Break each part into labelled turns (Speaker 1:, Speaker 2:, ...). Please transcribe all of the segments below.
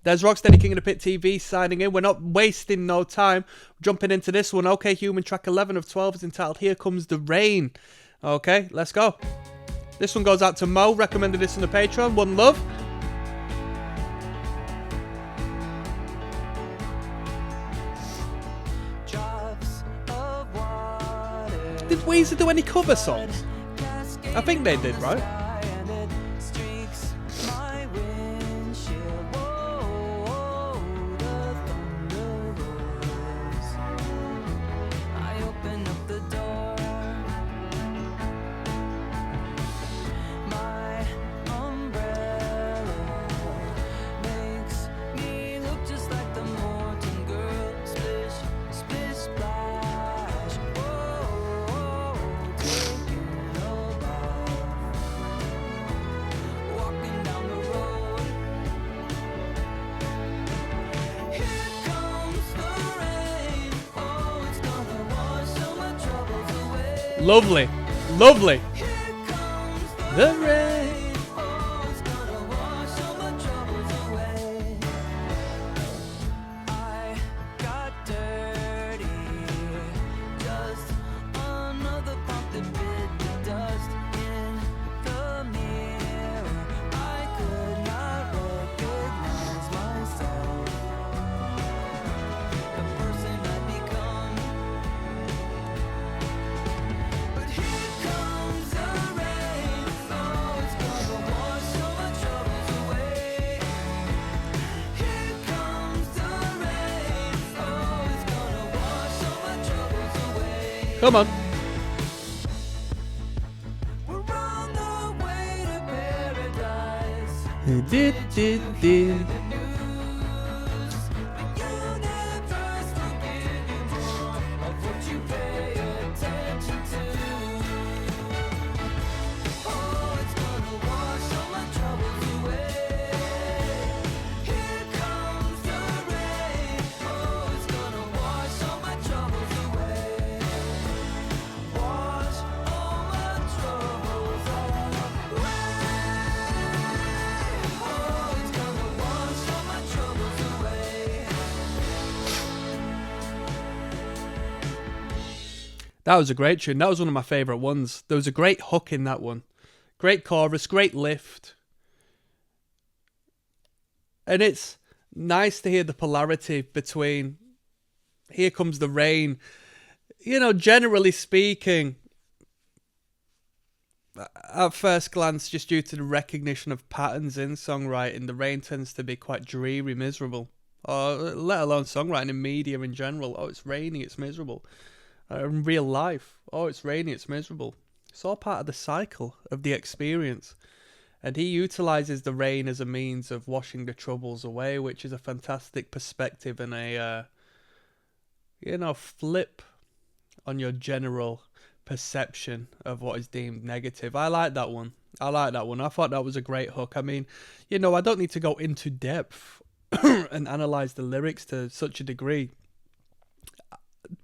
Speaker 1: There's Rocksteady King of the Pit TV signing in. We're not wasting no time. Jumping into this one. OK Human, track 11 of 12 is entitled Here Comes the Rain. OK, let's go. This one goes out to Mo. Recommended this on the Patreon. One love. Did Weezer do any cover songs? I think they did, right? Lovely, lovely. The rain. I got dirty. Just another pump that bit the dust in the mirror. I could not recognize myself. The person I'd become. Come on. We're on the way to paradise. Did. That was a great tune. That was one of my favourite ones. There was a great hook in that one. Great chorus, great lift. And it's nice to hear the polarity between Here Comes the Rain. You know, generally speaking, at first glance, just due to the recognition of patterns in songwriting, the rain tends to be quite dreary, miserable. Or let alone songwriting in media in general. Oh, it's raining, it's miserable. In real life, oh, it's raining, it's miserable. It's all part of the cycle of the experience. And he utilises the rain as a means of washing the troubles away, which is a fantastic perspective and a, flip on your general perception of what is deemed negative. I like that one. I thought that was a great hook. I mean, I don't need to go into depth and analyse the lyrics to such a degree.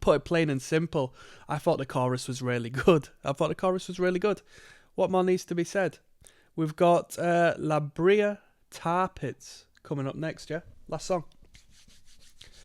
Speaker 1: Put it plain and simple, I thought the chorus was really good. What more needs to be said? We've got La Bria Tar Pits coming up next, yeah? Last song.